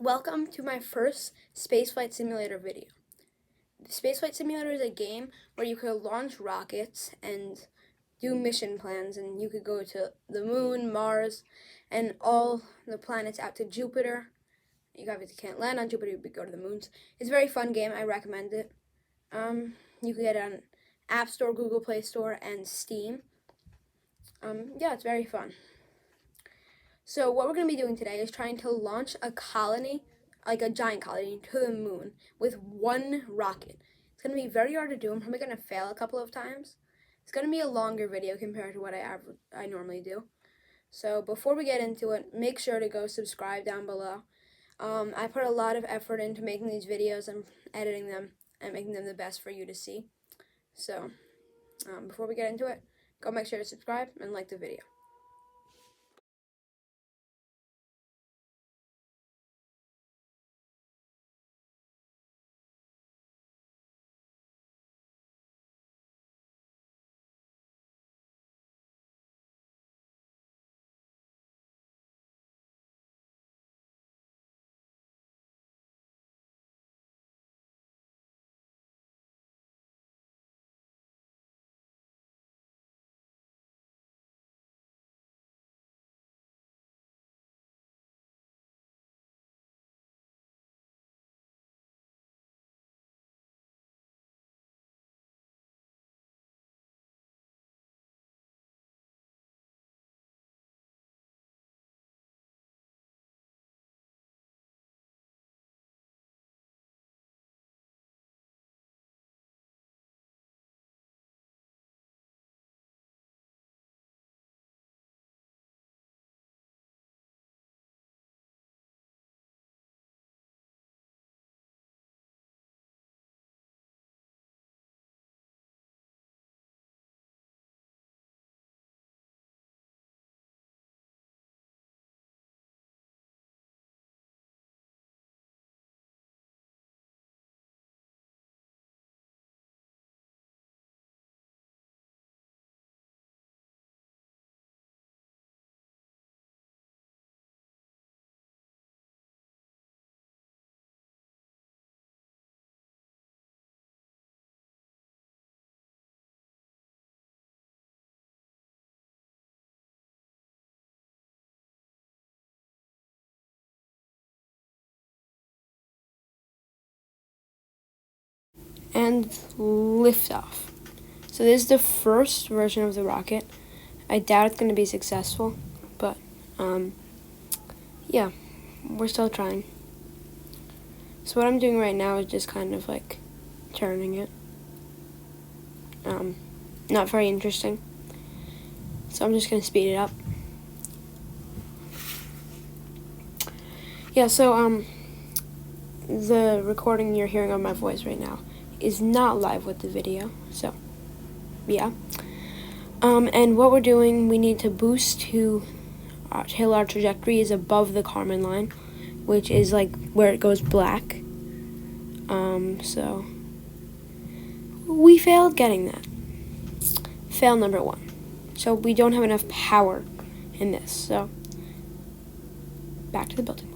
Welcome to my first Spaceflight Simulator video. Spaceflight Simulator is a game where you could launch rockets and do mission plans, and you could go to the moon, Mars, and all the planets out to Jupiter. You obviously can't land on Jupiter, but go to the moons. It's a very fun game. I recommend it. You can get it on App Store, Google Play Store, and Steam. Yeah, it's very fun. So what we're going to be doing today is trying to launch a colony, like a giant colony, to the moon with one rocket. It's going to be very hard to do. I'm probably going to fail a couple of times. It's going to be a longer video compared to what I normally do. So before we get into it, make sure to go subscribe down below. I put a lot of effort into making these videos and editing them and making them the best for you to see. So before we get into it, go make sure to subscribe and like the video. And liftoff. So this is the first version of the rocket. I doubt it's going to be successful, but yeah, we're still trying. So what I'm doing right now is just kind of like turning it. Not very interesting. So I'm just going to speed it up. Yeah, so the recording you're hearing of my voice right now is not live with the video. So yeah. And what we're doing, we need to boost to till our trajectory is above the Kármán line, which is like where it goes black. So we failed getting that. Fail number 1. So we don't have enough power in this. So back to the building board.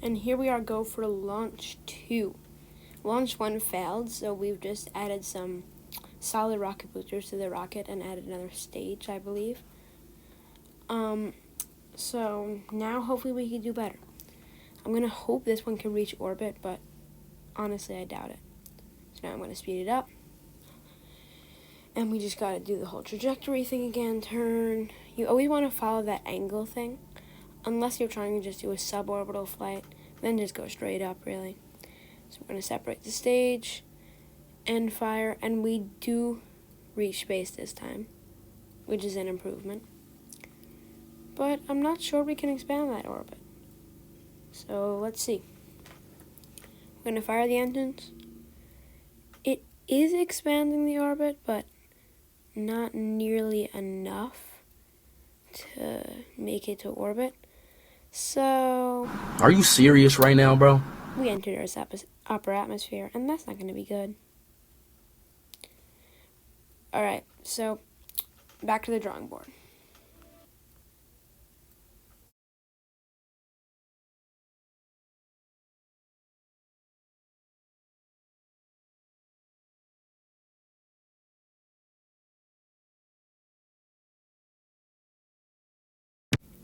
And here we are, go for launch 2. Launch 1 failed, so we've just added some solid rocket boosters to the rocket and added another stage, I believe. So now hopefully we can do better. I'm going to hope this one can reach orbit, but honestly, I doubt it. So now I'm going to speed it up. And we just got to do the whole trajectory thing again, turn. You always want to follow that angle thing, unless you're trying to just do a suborbital flight, then just go straight up, really. So we're going to separate the stage and fire, and we do reach space this time, which is an improvement. But I'm not sure we can expand that orbit. So let's see. We're going to fire the engines. It is expanding the orbit, but not nearly enough to make it to orbit. So... Are you serious right now, bro? We entered Earth's upper atmosphere, and that's not going to be good. Alright, so back to the drawing board.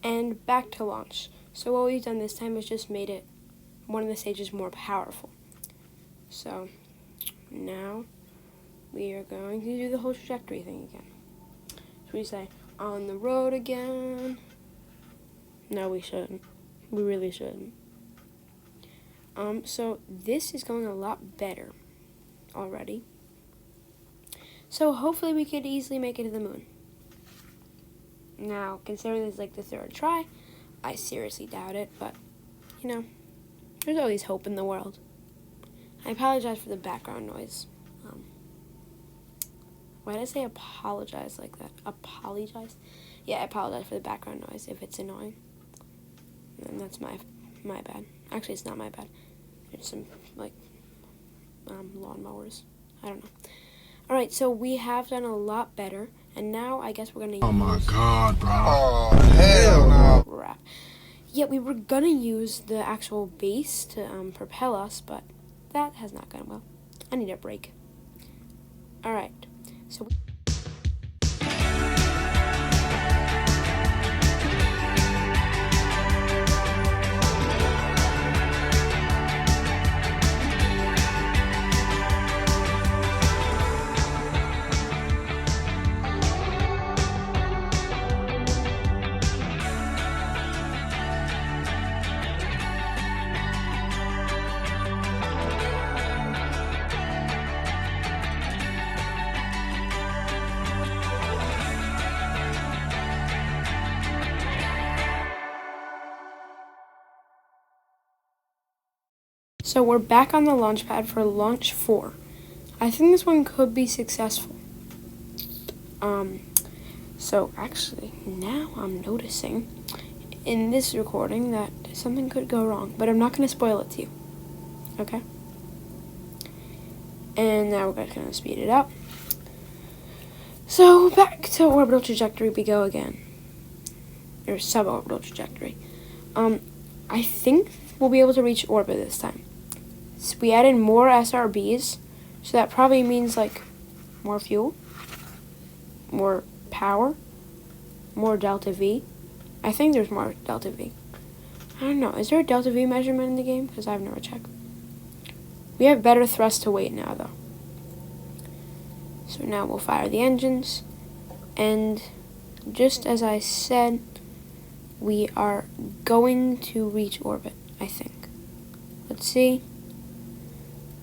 And back to launch. So what we've done this time is just made it one of the stages more powerful. So now we are going to do the whole trajectory thing again. So we say, on the road again. No, we shouldn't. We really shouldn't. So this is going a lot better already. So hopefully we could easily make it to the moon. Now, considering this is like the third try, I seriously doubt it, but, you know, there's always hope in the world. I apologize for the background noise. Why did I say apologize like that? Apologize? Yeah, I apologize for the background noise if it's annoying. And that's my bad. Actually, it's not my bad. There's some, like, lawnmowers. I don't know. Alright, so we have done a lot better. And now I guess we're going to use... Oh my god, bro. Oh, hell no. Crap. Yeah, we were going to use the actual base to propel us, but that has not gone well. I need a break. Alright, so... So we're back on the launch pad for launch 4. I think this one could be successful. So actually, now I'm noticing in this recording that something could go wrong, but I'm not going to spoil it to you. Okay? And now we're going to speed it up. So back to orbital trajectory we go again. Or suborbital trajectory. I think we'll be able to reach orbit this time. So we added more SRBs, so that probably means like more fuel, more power, more delta V. I think there's more delta V. I don't know. Is there a delta V measurement in the game? Because I've never checked. We have better thrust to weight now, though. So now we'll fire the engines, and just as I said, we are going to reach orbit, I think. Let's see.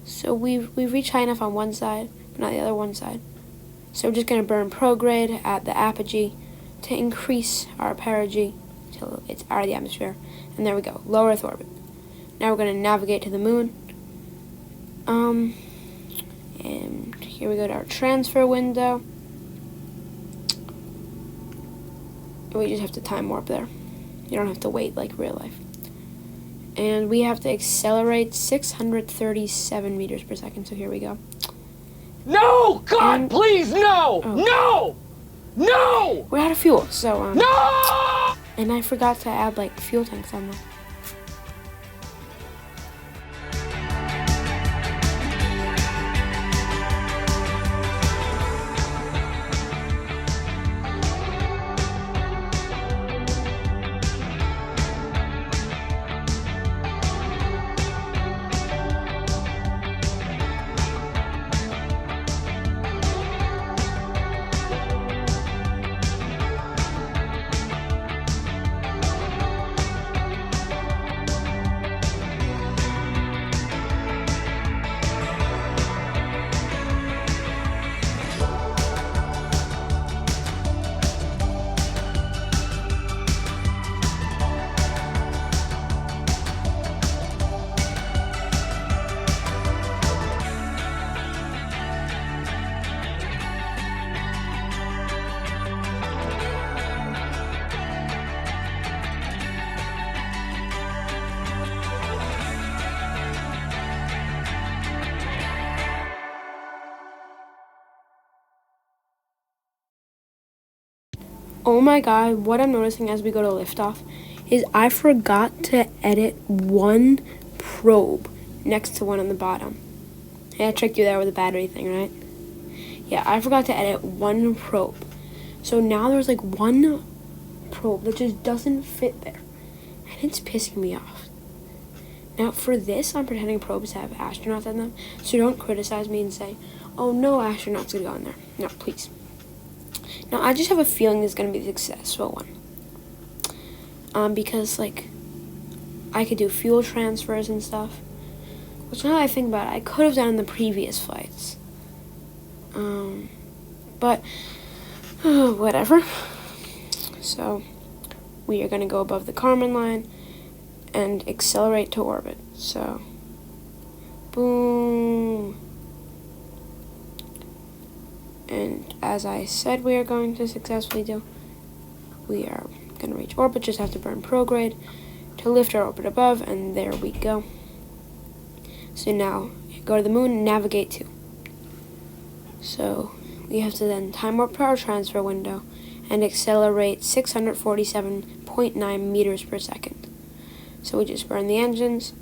So we've reached high enough on one side, but not the other one side. So we're just going to burn prograde at the apogee to increase our perigee till it's out of the atmosphere. And there we go, low Earth orbit. Now we're going to navigate to the moon. And here we go to our transfer window. We just have to time warp there. You don't have to wait like real life. And we have to accelerate 637 meters per second, so here we go. No! God, please, no! Oh. No! No! We're out of fuel, so, No! And I forgot to add, like, fuel tanks on there. Oh my god, what I'm noticing as we go to liftoff is I forgot to edit one probe next to one on the bottom. Hey, I tricked you there with the battery thing, right? Yeah, I forgot to edit one probe. So now there's like one probe that just doesn't fit there. And it's pissing me off. Now for this, I'm pretending probes have astronauts in them. So don't criticize me and say, oh no, astronauts gonna go in there. No, please. Now I just have a feeling this is gonna be a successful one. Because like I could do fuel transfers and stuff. Which now that I think about it, I could have done in the previous flights. But whatever. So we are going to go above the Kármán line and accelerate to orbit. So boom. And as I said we are going to successfully do, we are going to reach orbit, just have to burn prograde to lift our orbit above, and there we go. So now go to the moon, navigate to. So we have to then time warp to our transfer window and accelerate 647.9 meters per second. So we just burn the engines,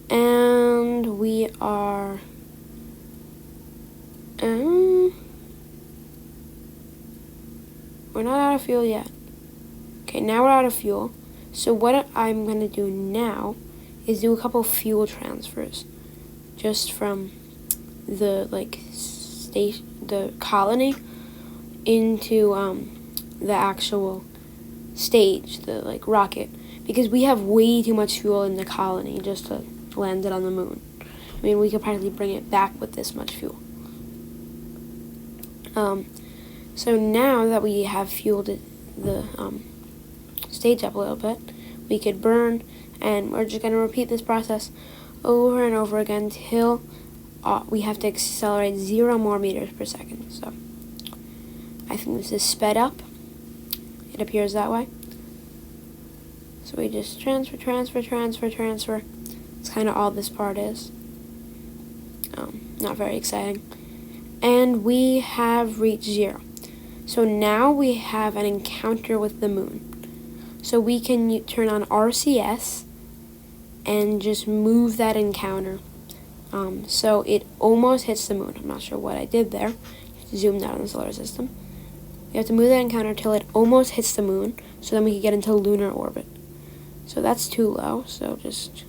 and we are we're not out of fuel yet. Okay, now we're out of fuel. So what I'm going to do now is do a couple fuel transfers just from the the colony into the actual stage, the rocket, because we have way too much fuel in the colony just to land it on the moon. I mean, we could probably bring it back with this much fuel. So now that we have fueled the stage up a little bit, we could burn, and we're just going to repeat this process over and over again till we have to accelerate 0 more meters per second. So I think this is sped up. It appears that way. So we just transfer. It's kind of all this part is. Not very exciting. And we have reached 0. So now we have an encounter with the moon. So we can turn on RCS and just move that encounter. So it almost hits the moon. I'm not sure what I did there. Zoomed out on the solar system. We have to move that encounter till it almost hits the moon, so then we can get into lunar orbit. So that's too low, so just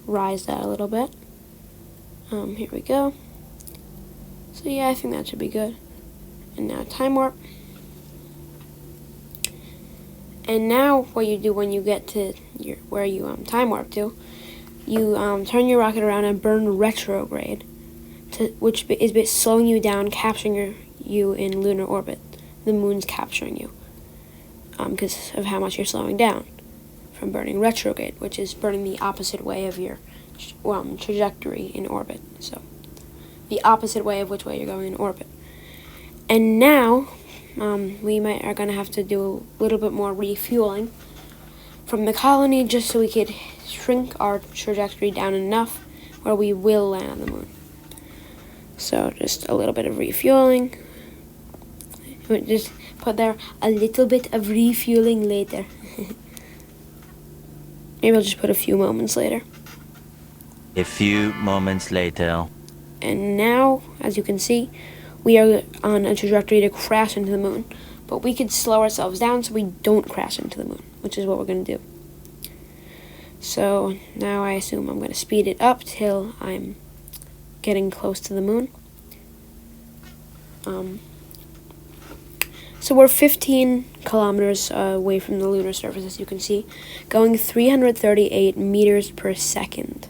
rise that a little bit. Here we go. So yeah, I think that should be good. And now time warp. And now what you do when you get to where you time warp to, you turn your rocket around and burn retrograde, which is slowing you down, capturing you in lunar orbit. The moon's capturing you because of how much you're slowing down from burning retrograde, which is burning the opposite way of your trajectory in orbit. So the opposite way of which way you're going in orbit. And now we are going to have to do a little bit more refueling from the colony just so we could shrink our trajectory down enough where we will land on the moon. So just a little bit of refueling. We'll just put there a little bit of refueling later. Maybe I'll just put a few moments later. A few moments later. And now, as you can see, we are on a trajectory to crash into the moon. But we could slow ourselves down so we don't crash into the moon, which is what we're going to do. So now I assume I'm going to speed it up till I'm getting close to the moon. So we're 15 kilometers away from the lunar surface, as you can see, going 338 meters per second.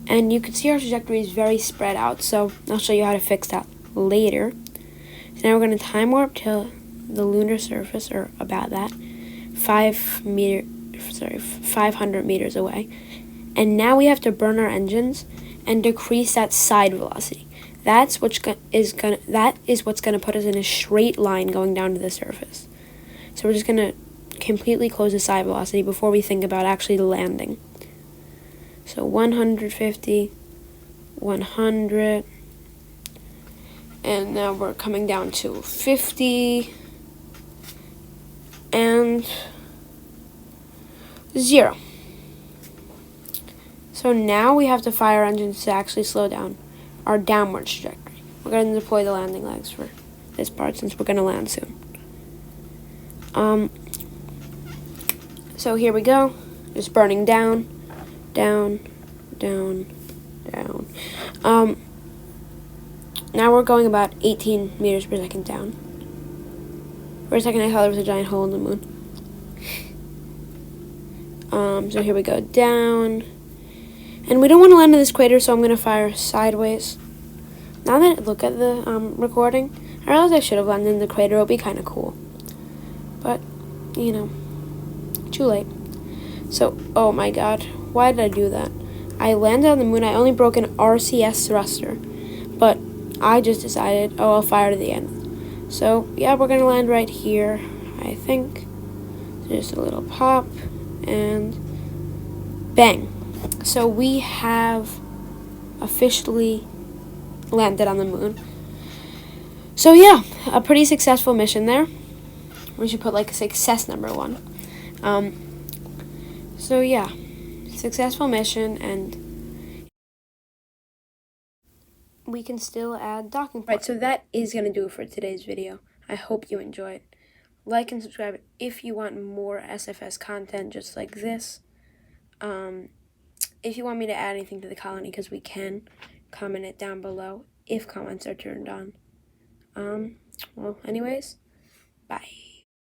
And you can see our trajectory is very spread out, so I'll show you how to fix that later. So now we're going to time warp to the lunar surface, or about that, 500 meters away. And now we have to burn our engines and decrease that side velocity. That's what's what's going to put us in a straight line going down to the surface. So we're just going to completely close the side velocity before we think about actually landing. So 150, 100, and now we're coming down to 50, and 0. So now we have to fire engines to actually slow down our downward trajectory. We're going to deploy the landing legs for this part since we're going to land soon. So here we go. Just burning down, down, down, down. Now we're going about 18 meters per second down. For a second I thought there was a giant hole in the moon. So here we go, down. And we don't want to land in this crater, so I'm going to fire sideways. Now that I look at the recording, I realize I should have landed in the crater. It would be kind of cool. But, you know, too late. So, oh my god, why did I do that? I landed on the moon. I only broke an RCS thruster. But I just decided, oh, I'll fire to the end. So, yeah, we're going to land right here, I think. Just a little pop, and bang. So we have officially landed on the moon. So yeah, a pretty successful mission there. We should put like a success number 1. So yeah, successful mission, and we can still add docking points. Right, so that is going to do it for today's video. I hope you enjoyed. Like and subscribe if you want more SFS content just like this. If you want me to add anything to the colony, because we can, comment it down below if comments are turned on. Well, anyways, bye.